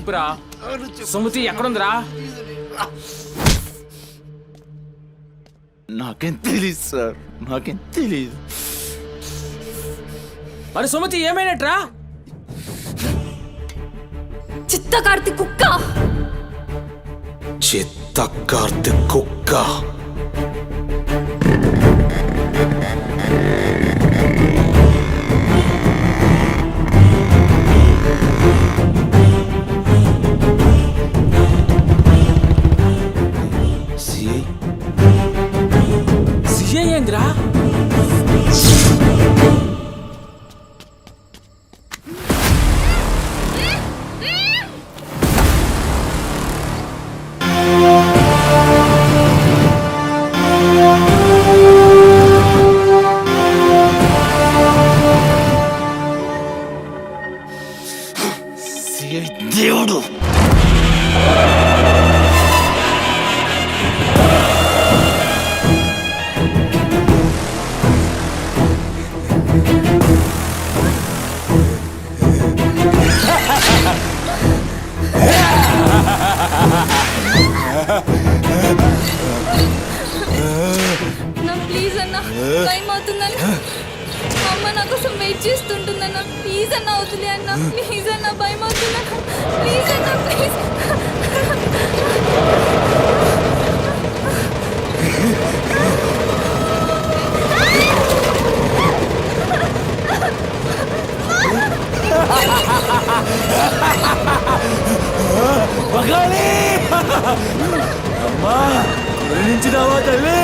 చెప్పురా. సుమతి ఎక్కడుందిరా? నాకేం తెలీదు సార్, నాకేం తెలీదు. మరి సుమతి ఏమైనట్రా? చిత్తకార్తి కుక్క. చిత్తకార్తి కుక్క. సిఐ ఏందిరా? దేవుడు ప్లీజ్ అన్న, టైం అవుతుందని అమ్మ నా కోసం వెయిట్ చేస్తుంటుందన్న. ప్లీజ్ అన్న వదిలే అన్న, ప్లీజ్ అన్న, భయం అవుతుందన్న. ప్లీజ్ అన్న, ప్లీజ్. అమ్మా గురించినావా తల్లి?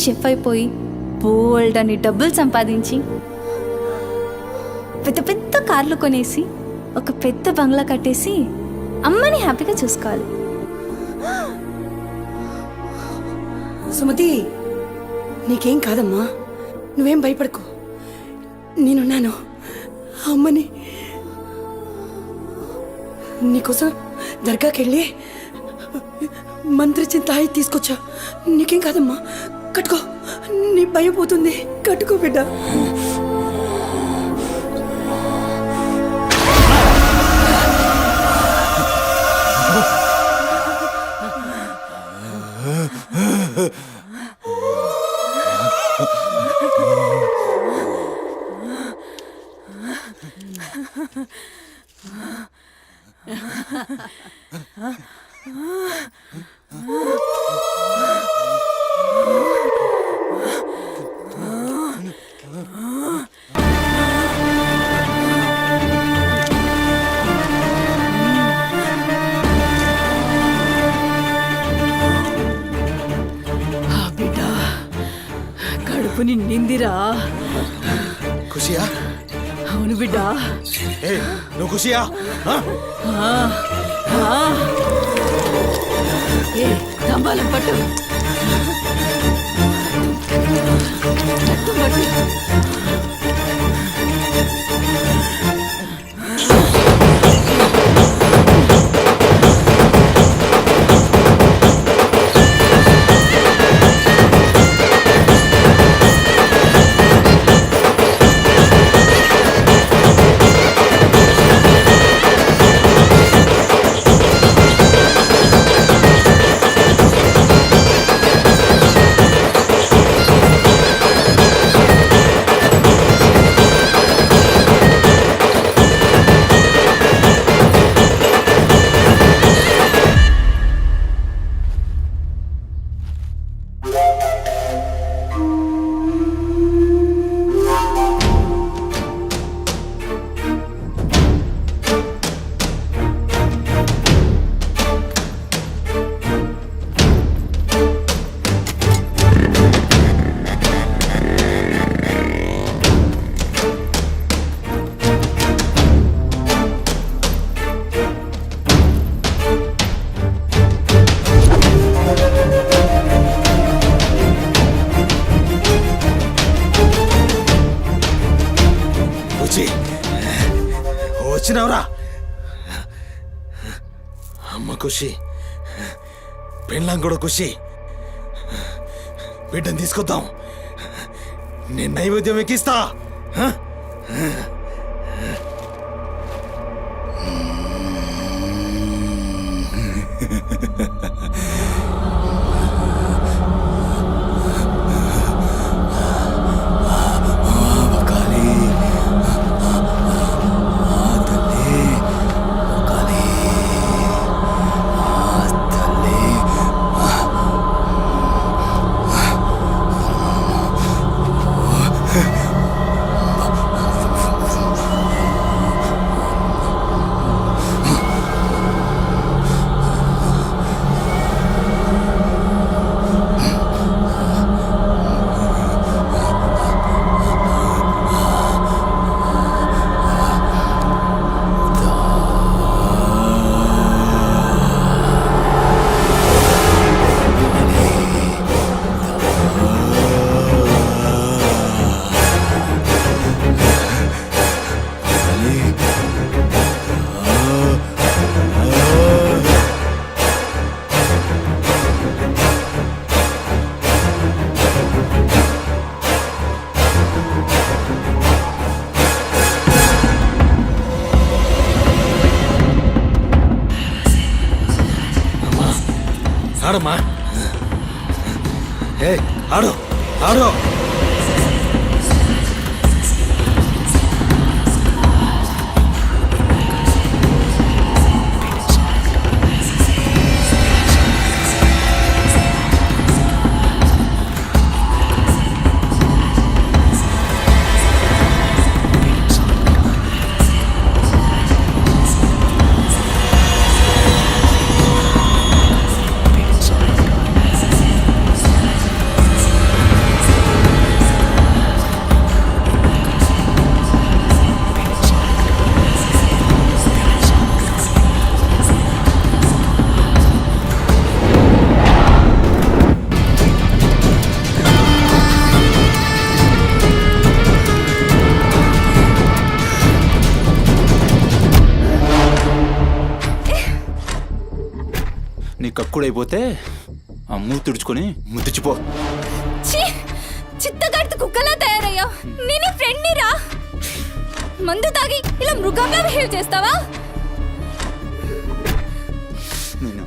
షెఫ్ అయిపోయి బోల్డ్ అని డబ్బులు సంపాదించి పెద్ద పెద్ద కార్లు కొనేసి ఒక పెద్ద బంగ్లా కట్టేసి అమ్మని హ్యాపీగా చూసుకోవాలి. సుమతి, నీకేం కాదమ్మా, నువ్వేం భయపడకు, నేనున్నాను. అమ్మని నీకోసం దర్గాకెళ్ళి మంత్రిచ్చిన తాయి తీసుకొచ్చా. నీకేం కాదమ్మా, కట్టుకో, నీ భయం పోతుంది. కట్టుకో బిడ్డ. కడుపు నిండిందిరా. ఖుషియా? అవును బిడ్డ. ఏ నువ్వు ఖుషియా? ఏ తంబాలం పట్టు. రక్తం పట్టు. వచ్చినావురా? అమ్మ ఖుషి, పెళ్ళాం కూడా ఖుషి. బిడ్డను తీసుకొద్దాం, నేను నైవేద్యం ఎక్కిస్తా. ఆడమ్మా, ఏ ఆడు ఆడు. నీ కక్కుడైపోతే ఆ మూతి తుడుచుకొని ముద్దుచిపో. చిత్తగాడితో కుక్కలా తయారయ్యా. నేను ఫ్రెండ్ రా. మందు తాగి ఇలా మృగంగా బిహేవ్ చేస్తావా? నేను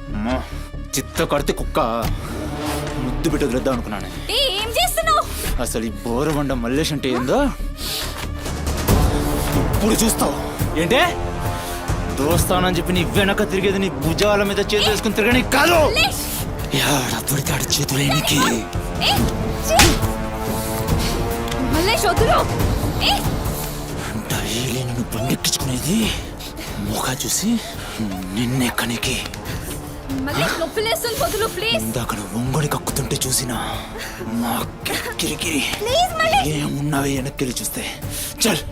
చిత్త కడితే కుక్క ముద్దు పెట్టి వదిలేద్దాం అనుకున్నాను. ఏం చేస్తున్నావు? అసలు ఈ బోరబండ మల్లేష్ అంటే ఏందో ఇప్పుడు చూస్తావు. ఏంటే దోస్తానని చెప్పి నీ వెనక తిరిగేది నీ భుజాల మీద చేతులు వేసుకుని తిరగని కాదు. పడితే చేతులేనికి డైలీ నన్ను బండెక్కించుకునేది ముఖా చూసి నిన్నెక్కనికి. మళ్ళీ నొప్పి లేస్తుంది వదులు ప్లీజ్ ఇందాక ఒంగొని కక్కుతుంటే చూసినా మా కిరికిరి ప్లీజ్ మళ్ళీ ఏమున్నావే వెనక్కి చూస్తే చల్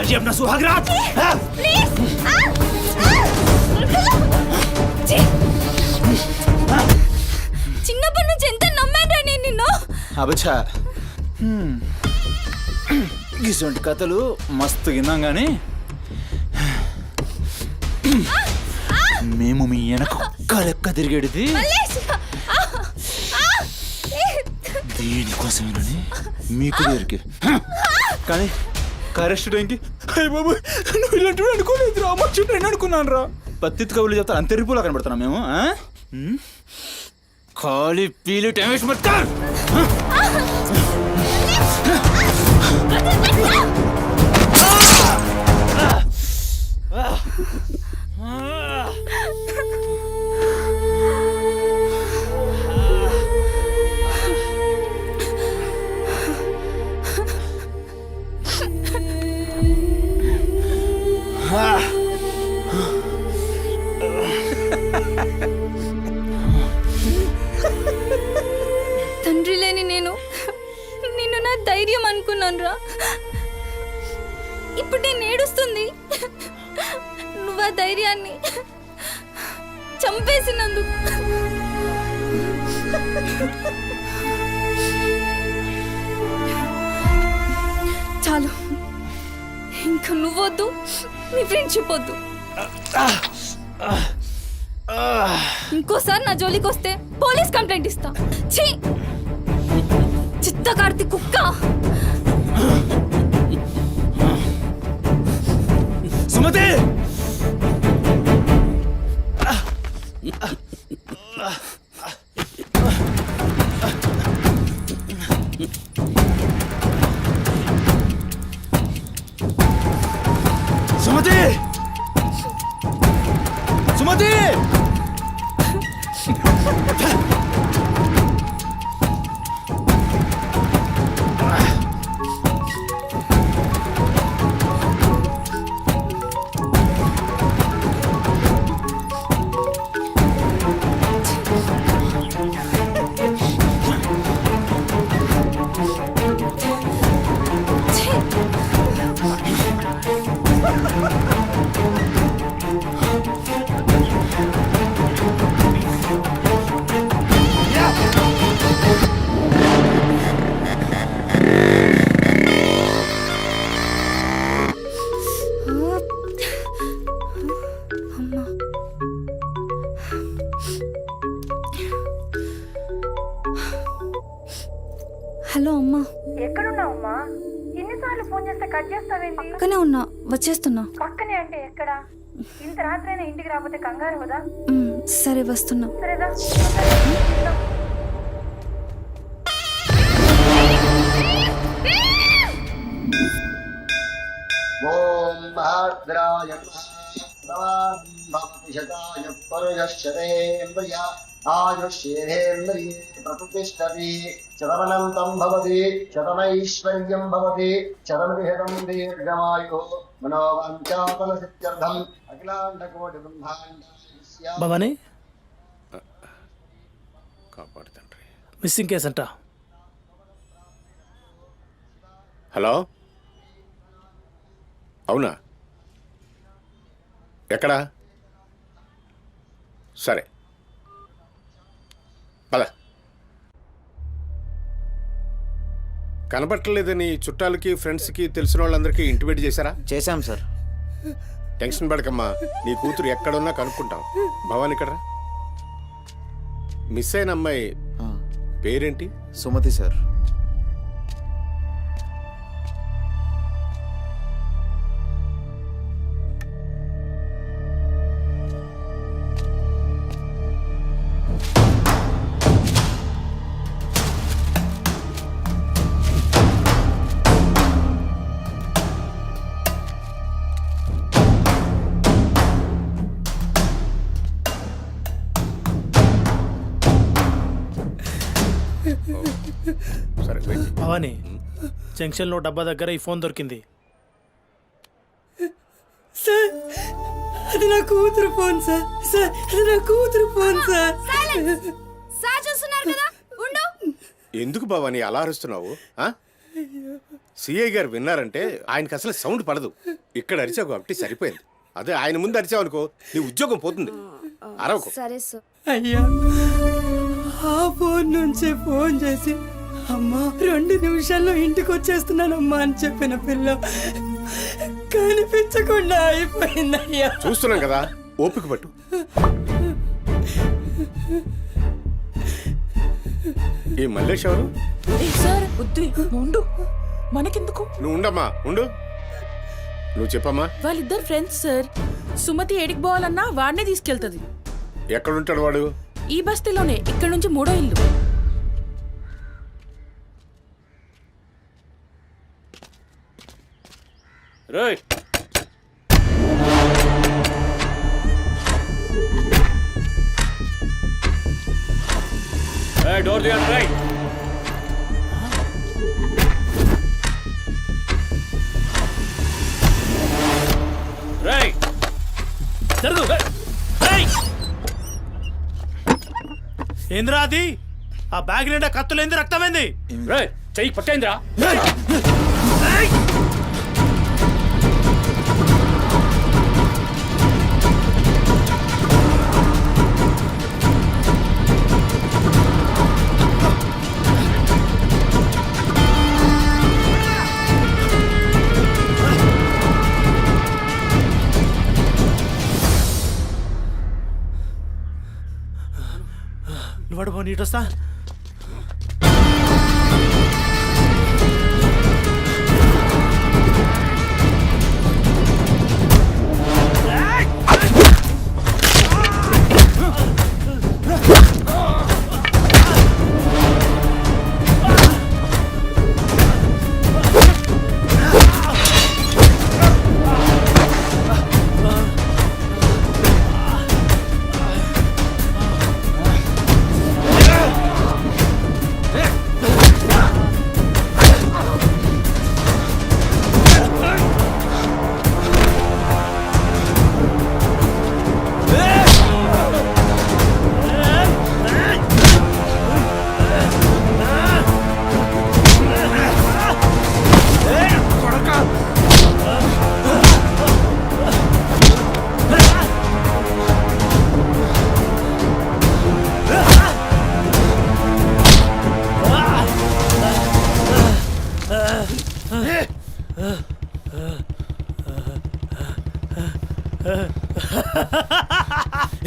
आज अपना सुहाग रात ప్లీజ్ చిన్నప్పటి నుంచి ఎంత నమ్మాను నేను నిన్ను అబచ్చా ఇటువంటి కథలు మస్తు విన్నాం కానీ మేము మీ వెనక ఒక్క లెక్క తిరిగేది దీనికోసమేనని మీకు దొరికి కానీ కరెస్ట్ టైంకి అయ్య బాబు నువ్వు ఇలాంటి అనుకోలేదు రా అమ్మ చుట్టూ నేను అనుకున్నాను రా పత్తి కబుర్లు చెప్తాను అంత రిపులా కనబడుతున్నాం మేము ఖాళీ పీలు టైం వేస్ట్ మత్ కర్ తండ్రి లేని నేను నిన్ను నా ధైర్యం అనుకున్నాను రా ఇప్పుడు నేను ఏడుస్తుంది నువ్వు ఆ ధైర్యాన్ని చంపేసినందుకు చాలు ఇంకా నువ్వొద్దు నీ ఫ్రెండ్షిప్ వద్దు ఇంకోసారి నా జోలికి వస్తే పోలీస్ కంప్లైంట్ ఇస్తా ఛీ చిత్తకార్తి కుక్క సుమతి సుమతి సుమతి హలో అమ్మా ఎక్కడున్నావమ్మా? ఎన్నిసార్లు ఫోన్ చేస్తే కట్ చేస్తావేంటి? పక్కనే ఉన్నా వచ్చేస్తున్నా పక్కనే అంటే ఎక్కడ? ఇంత రాత్రైనా ఇంటికి రాకపోతే కంగారు కదా? సరే వస్తున్నా సరేదా? ఓం భాద్రాయ భవతి పరుయశ్చరేంద్రియ ఆయుష్యేంద్రియే ప్రతిష్టతి శతమనంతం భవతి శతమైశ్వర్యం భవతి శతమిహితం దీర్ఘమాయు మనోవాంఛాఫల సిద్ధ్యర్థం అఖిలాండకోటి బ్రహ్మాండ భవానీ కాపాడు తండ్రి. మిస్సింగ్ కేసు అంట. హలో, అవునా? ఎక్కడా? సరే పద. కనపట్టలేదని చుట్టాలకి ఫ్రెండ్స్కి తెలిసిన వాళ్ళందరికీ ఇంటిమేట్ చేశారా? చేశాం సార్. టెన్షన్ పడకమ్మా, నీ కూతురు ఎక్కడున్నా కనుక్కుంటాం. భవాని ఇక్కడ మిస్ అయిన అమ్మాయి పేరేంటి? సుమతి సార్. సరే వెయిట్. భవానీ, జంక్షన్లో డబ్బా దగ్గర ఈ ఫోన్ దొరికింది. సార్ అది నా కూతురు ఫోన్ సార్. సార్ అది నా కూతురు ఫోన్ సార్. సార్ చూస్తున్నారు కదా, ఉండు. ఎందుకు భవాని అలా అరుస్తున్నావు? సిఐ గారు విన్నారంటే ఆయనకి అసలు సౌండ్ పడదు. ఇక్కడ అరిచావు కాబట్టి సరిపోయింది. అదే ఆయన ముందు అరిచావు అనుకో నీ ఉద్యోగం పోతుంది. అరవకు. సరే సార్. అయ్యా ఆ ఫోన్ నుంచి ఫోన్ చేసి అమ్మా 2 నిమిషాల్లో ఇంటికి వచ్చేస్తున్నానమ్మా అని చెప్పిన పిల్ల కనిపించకుండా అయిపోయిందయ్యా. చూస్తున్నాం కదా, ఓపిక పట్టు. ఈ మల్లేష్ ఎవరు? సార్ వద్దు, ఉండు, మనకెందుకు? నువ్వు ఉండమ్మా, ఉండు. నువ్వు చెప్పమ్మా. వాళ్ళిద్దరు ఫ్రెండ్స్ సార్. సుమతి ఏడికి పోవాలన్నా వాడినే తీసుకెళ్తుంది. ఎక్కడుంటాడు వాడు? ఈ బస్తీలోనే, ఇక్కడ నుంచి 3వ ఇల్లు. రేయ్ డోర్ తీయండి. రేయ్ రేయ్ జరుగు. రేయ్ ఏంద్రా అది? ఆ బ్యాగ్ నిండా కత్తులేంది, రక్తమైంది? రేయ్ చెయ్యి పట్టేంద్రా. నువ్వు నీటొస్తా.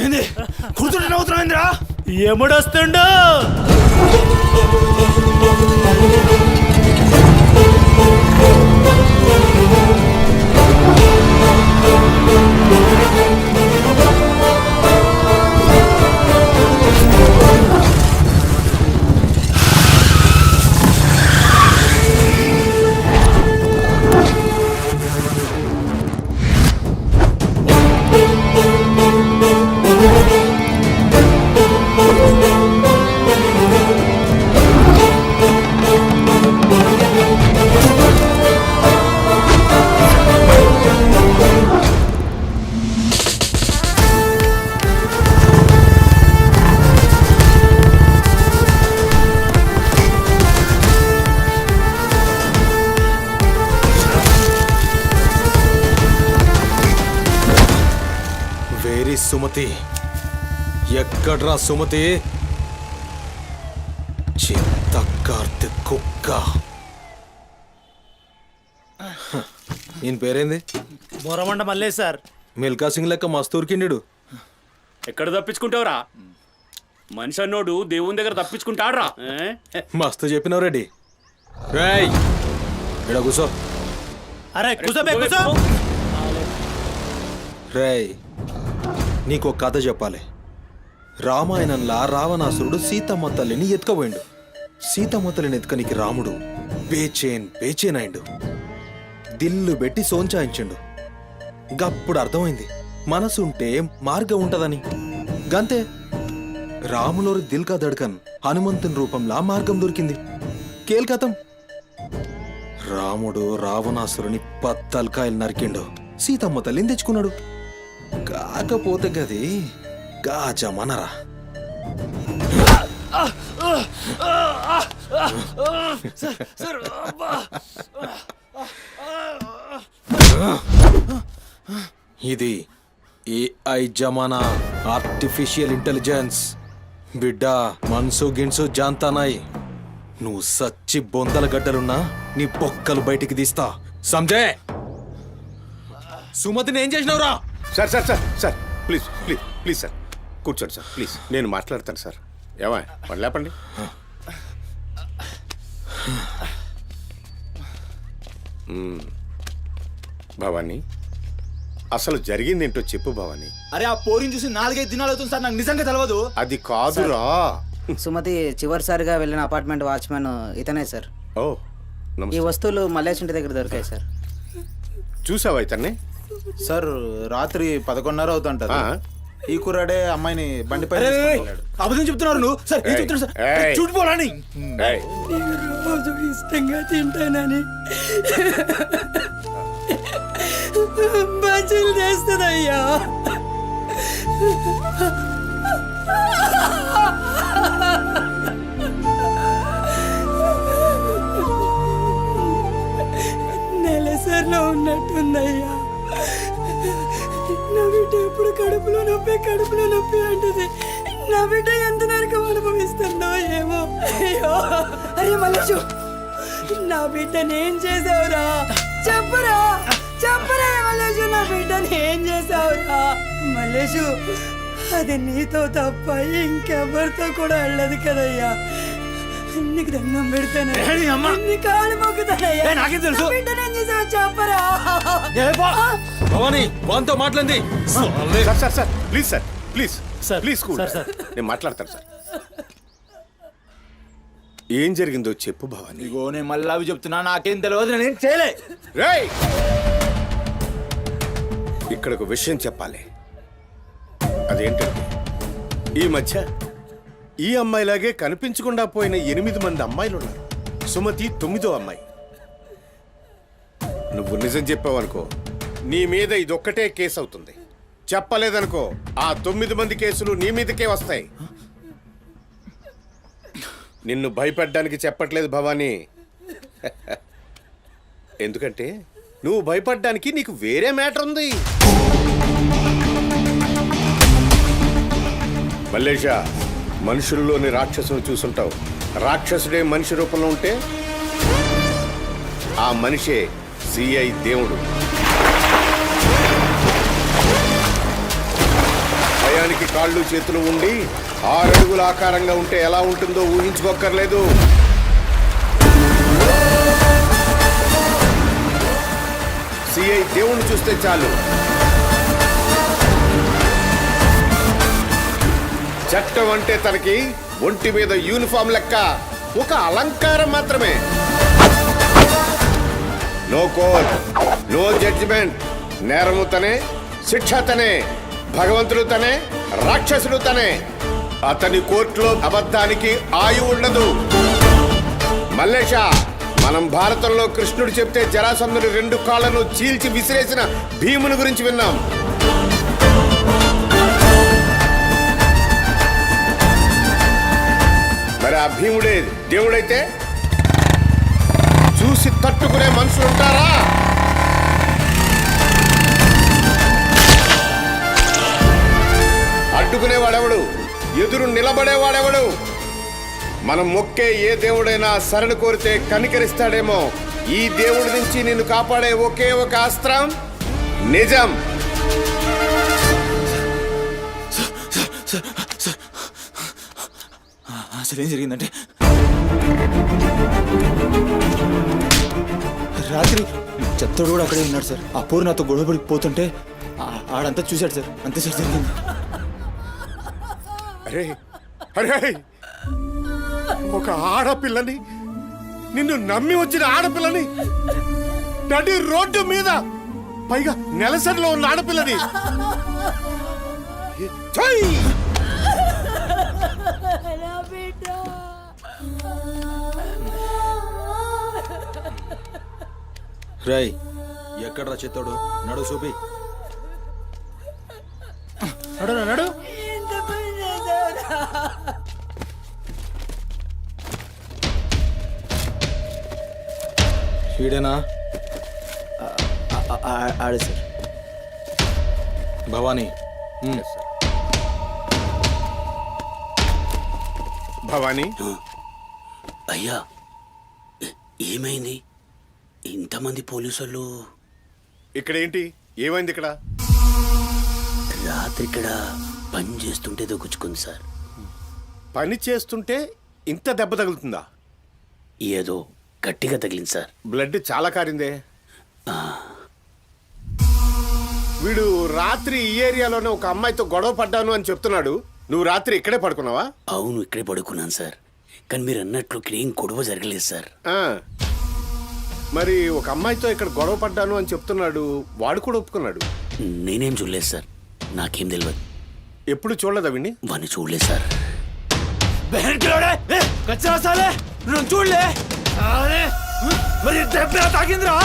ఏంది కూర్చుంటే నవ్వుతున్నాయిందిరా? ఎముడొస్తుండు? సుమతి ఎక్కడ్రా సుమతి? చిత్త కార్తె కుక్క. ఈయన పేరేంది? బోరమండ మల్లేష్ సార్. మిల్కా సింగ్ లెక్క మస్తూర్కిండు. ఎక్కడ తప్పించుకుంటావురా? మనిషి అన్నోడు దేవుని దగ్గర తప్పించుకుంటాడ్రా. మస్తు చెప్పినావు రెడ్డి. రేయ్ ఇడ కూసో. అరే కూసోబే కూసో. రేయ్ నీకో కథ చెప్పాలి. రామాయణంలా రావణాసురుడు సీతమ్మ తల్లిని ఎత్తుకపోయిండు. సీతమ్మ తల్లిని ఎత్తుకనికి రాముడు బేచేన్ అయిండు. దిల్లు పెట్టి సోంచాయించిండు. గప్పుడు అర్థమైంది మనసుంటే మార్గం ఉంటదని. గంతే రాములోరి దిల్ కా దడ్కన్ హనుమంతుని రూపంలా మార్గం దొరికింది. కేల్కతం రాముడు రావణాసురుని 10 తలకాయలు నరికిండు. సీతమ్మ తల్లిని తెచ్చుకున్నాడు. కాకపోతే గది గాజమనరా. ఇది ఏఐ జమానా, ఆర్టిఫిషియల్ ఇంటెలిజెన్స్. బిడ్డ మనసు గిన్సు జాంతానాయ్. నువ్వు సచ్చి బొందల గడ్డలున్నా నీ బొక్కలు బయటికి తీస్తా. సంజే, సుమతిని ఏం చేసినావురా? Sir sir sir sir please please please sir కూర్చోండి సార్ ప్లీజ్, నేను మాట్లాడతాను సార్. ఏమా వాళ్ళు లేపండి. భవానీ, అసలు జరిగింది ఏంటో చెప్పు భవానీ. అరే ఆ పోరిని చూసి 4-5 దినాలు అవుతుంది సార్, నాకు నిజంగా తెలియదు. అది కాదురా. సుమతి చివరిసారిగా వెళ్ళిన అపార్ట్మెంట్ వాచ్మెన్ ఇతనే సార్. ఓ ఈ నమస్తే. వస్తువులు మల్లేష్ ఇంటి దగ్గర దొరికాయి సార్. చూసావా ఇతన్ని? సార్ రాత్రి 11:30 అవుతుంటది. ఆ? ఈ కుర్రాడే అమ్మాయిని బండి పైన అబద్ధం చెప్తున్నారు నువ్వు. సార్ ఏం చెప్తున్నారు సార్? ఏయ్. చూడిపోవాలని ఏయ్, రోజు ఇష్టంగా తింటానని బజ్జీలు చేస్తుందయ్యా. నెలసరిలో ఉన్నట్టుందయ్యా. నా బిడ్డ ఎప్పుడు కడుపులో నొప్పి అంటది. నా బిడ్డ ఎంత నరకం అనుభవిస్తుందో ఏమో. అయ్యో అరే మల్లేషు, నా బిడ్డని ఏం చేసావురా? చెప్పరా మల్లేషు, నా బిడ్డని ఏం చేసావురా? మల్లేషు, అది నీతో తప్ప ఇంకెవరితో కూడా వెళ్ళదు కదయ్యా. నీకు దండం పెడతాను, నీ కాళ్ళు మొక్కుతానయ్యా. నాకేం తెలుసు? నా బిడ్డని ఏం చేసావు చెప్పరా? భవానీ వాంతో మాట్లాడింది. Sir sir sir please sir please please cool. నేను మాట్లాడతాను సార్. ఏం జరిగిందో చెప్పు భవానీ. ఇగో నేను మళ్ళీ అవి చెప్తున్నా, నాకేం తెలియదు, నేనేం చేయలే. రేయ్, ఇక్కడ ఒక విషయం చెప్పాలి. అదేంటంటే ఈ మధ్య ఈ అమ్మాయిలాగే కనిపించకుండా పోయిన 8 మంది అమ్మాయిలు ఉన్నారు. సుమతి 9వ అమ్మాయి. నువ్వు నిజం చెప్పావనుకో, నీ మీద ఇదొక్కటే కేసు అవుతుంది. చెప్పలేదనుకో, ఆ 9 మంది కేసులు నీ మీదకే వస్తాయి. నిన్ను భయపడ్డానికి చెప్పట్లేదు భవానీ. ఎందుకంటే నువ్వు భయపడ్డానికి నీకు వేరే మ్యాటర్ ఉంది. మల్లేషా, మనుషుల్లోని రాక్షసుని చూసుంటావు. రాక్షసుడే మనిషి రూపంలో ఉంటే ఆ మనిషే సిఐ దేవుడు. భయానికి కాళ్ళు చేతులు ఉండి 6 అడుగుల ఆకారంగా ఉంటే ఎలా ఉంటుందో ఊహించుకోక్కర్లేదు. సిఐ దేవుణ్ణి చూస్తే చాలు, చట్టం అంటే తనకి ఒంటి మీద యూనిఫామ్ లెక్క ఒక అలంకారం మాత్రమే. No court, no judgment. నేరము తనే, శిక్ష తనే, భగవంతుడు తనే, రాక్షసుడు తనే. అతని కోర్టులో అబద్ధానికి ఆయువు ఉండదు. మల్లేష, మనం భారతంలో కృష్ణుడు చెప్తే జరాసంధుని 2 కాళ్లను చీల్చి విసిరేసిన భీముని గురించి విన్నాం. మరి ఆ భీముడే దేవుడైతే చూసి తట్టుకునే మనుషులు ఉంటారా? అడ్డుకునేవాడెవడు? ఎదురు నిలబడేవాడెవడు? మనం మొక్కే ఏ దేవుడైనా శరణు కోరితే కనికరిస్తాడేమో. ఈ దేవుడి నుంచి నిన్ను కాపాడే ఒకే ఒక అస్త్రం నిజం. అసలు ఏం జరిగిందంటే, రాత్రి చెత్తోడు కూడా అక్కడే ఉన్నాడు సార్. ఆ పోరు నాతో గొడవపడికి పోతుంటే ఆడంతా చూశాడు సార్. అంతే సార్ జరిగింది. అరే అరే, ఒక ఆడపిల్లని, నిన్ను నమ్మి వచ్చిన ఆడపిల్లని నడి రోడ్డు మీద, పైగా నెలసరిలో ఉన్న ఆడపిల్లని ఛై! రై, ఎక్కడ్రా చిత్తోడు? నడు చూపి. ఈడేనా ఆడే సార్. భవానీ భవానీ అయ్యా ఏమైంది ఇంతమంది పోలీసులు ఇక్కడ ఏంటి ఏమైంది ఇక్కడ? రాత్రి ఇక్కడ పని చేస్తుంటే దొక్కుచుకుంది సార్. పని చేస్తుంటే ఇంత దెబ్బ తగులుతుందా? ఏదో గట్టిగా తగిలింది సార్. బ్లడ్ చాలా కారిందే. వీడు రాత్రి ఈ ఏరియాలోనే ఒక అమ్మాయితో గొడవ పడ్డాను అని చెప్తున్నాడు. నువ్వు రాత్రి ఇక్కడే పడుకున్నావా? అవును ఇక్కడే పడుకున్నాను సార్. కానీ మీరు అన్నట్లు ఇక్కడ ఏం గొడవ జరగలేదు సార్. మరి ఒక అమ్మాయితో ఇక్కడ గొడవ పడ్డాను అని చెప్తున్నాడు, వాడు కూడా ఒప్పుకున్నాడు. నేనేం చూడలేదు సార్, నాకేం తెలియదు. ఎప్పుడు చూడలేదా విని? వాడిని చూడలేదు సార్. చూడలే మరి తాకిందిరా.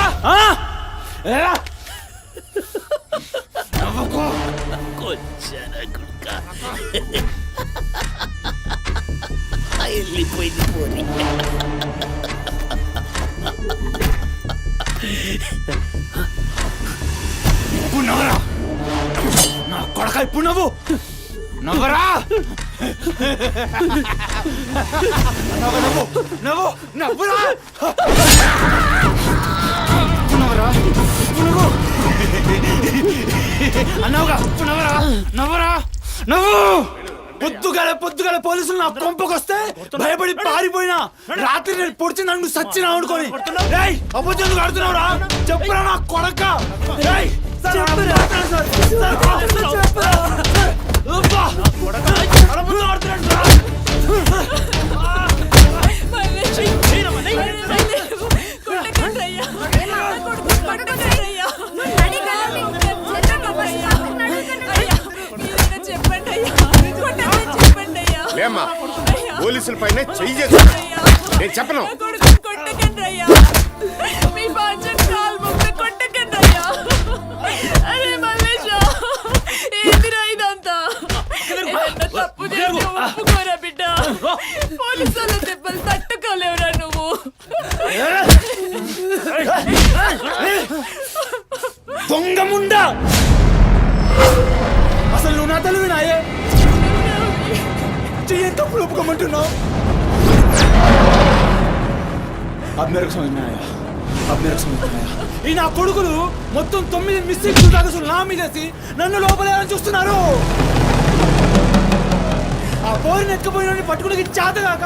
వెళ్ళిపోయింది పోనీ. ఇప్పుడు నవ్వరా నా కొడక, ఇప్పుడు నవ్వు నవ్వరా. నవ్వు నవ్వు నవ్వురా. నవ్వరా నవ్వు అన్నావుగా. నవ్వరా నవ్వరా నవ్వు. పొద్దుగాల పోలీసులు నా కొంపకొస్తే భయపడి పారిపోయినా రాత్రి నేను పొడిచి నన్ను సచ్చినా అనుకోని అబద్ధం ఆడుతున్నావురా. చెప్పురా నా కొడక. లేమ్మా, పోలీసుల పైన చెయ్యి చేస్తా. నేను చెప్పను. పోలీసుల దెబ్బలు తట్టుకోలేవురా నువ్వు. దొంగ ముండా, అసలు నువ్వు నా తల్లి నాయే చెయ్యి తప్పులు ఒప్పుకోమంటున్నావు. ఈ నా కొడుకులు మొత్తం 9 మిస్టేక్స్ కాగసులు నా మీదేసి నన్ను లోపలేయాలని చూస్తున్నారు. ఆ పోరిని ఎక్కపోయిన పట్టుకుని చేతగాక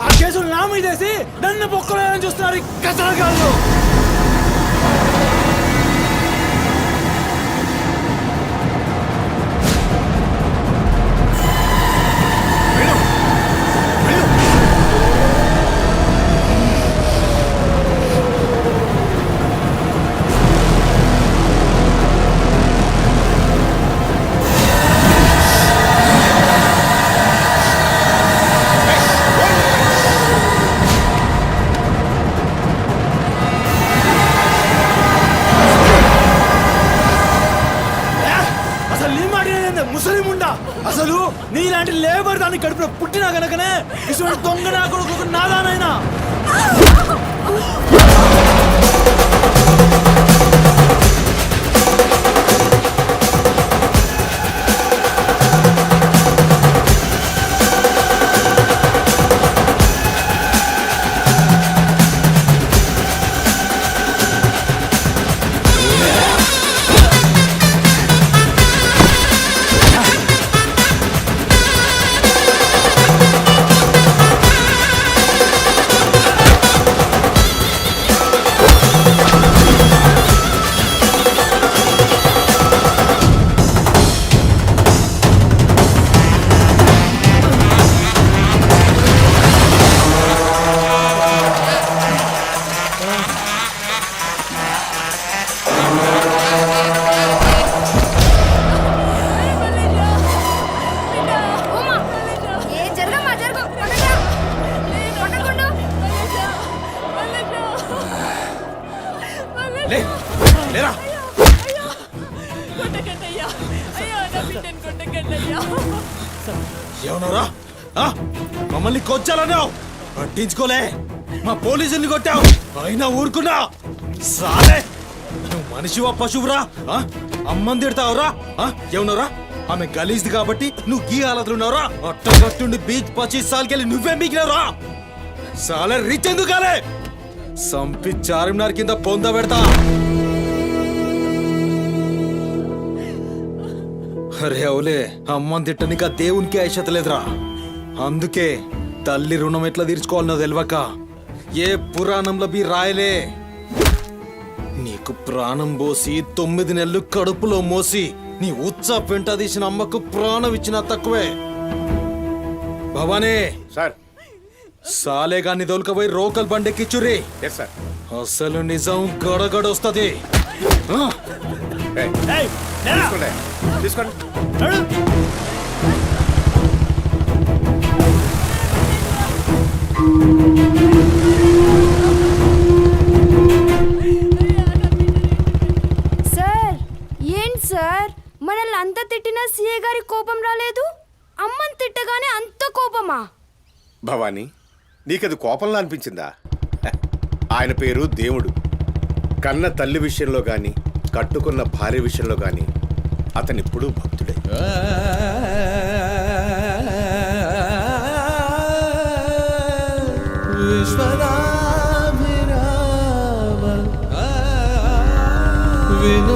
ఆ కేసులు నా మీదేసి నన్ను పొక్కలేయాలని చూస్తున్నారు ఈ కసరగాళ్ళు. అసలు నీలాంటి లేబర్ దాన్ని కడుపులో పుట్టినా గనకనే ఇటువంటి దొంగ నా కొడుకు నాదానైనా. ఏమన్నారా? మమ్మల్ని కొచ్చాలన్నావు, పట్టించుకోలే. మా పోలీసుల్ని కొట్టావు, అయినా ఊరుకున్నా. సాలే నువ్వు మనిషివా పశువురా ఆ? అమ్మని తిడతావురా ఆ? ఏమన్నావురా ఆమె గలీజ్ది కాబట్టి నువ్వు ఈ హాలతులున్నావురా అట్టగట్టుండి బీచ్ 25 సార్కెళ్ళి నువ్వే మిగిలినరా సాలే రిచ్ ఎందుకు కాలే సంపి చార్మినార్ కింద పొంద పెడతా అరే అవులే అమ్మని తిట్టనిక దేవునికి ఐషత లేదురా అందుకే తల్లి రుణం ఎట్లా తీర్చుకోవాలనో తెలియక ఏ పురాణంలో బి రాయలే నీకు ప్రాణం పోసి 9 నెలలు కడుపులో మోసి నీ ఉచ్చ పెంట తీసిన అమ్మకు ప్రాణం ఇచ్చినా తక్కువే భవానీ సార్ సాలేగాన్ని దొలకపోయి రోకల్ బండెక్కిచ్చురి ఎస్ సార్ అసలు నిజం గడగడొస్తది ఆ? తీసుకోండి తీసుకోండి సార్ ఏంటి సార్ మనల్ని అంత తిట్టినా సీఏ గారి కోపం రాలేదు అమ్మని తిట్టగానే అంత కోపమా భవానీ నీకది కోపంలా అనిపించిందా ఆయన పేరు దేవుడు కన్న తల్లి విషయంలో గాని కట్టుకున్న భార్య విషయంలో గాని అతనిప్పుడు భక్తుడే విను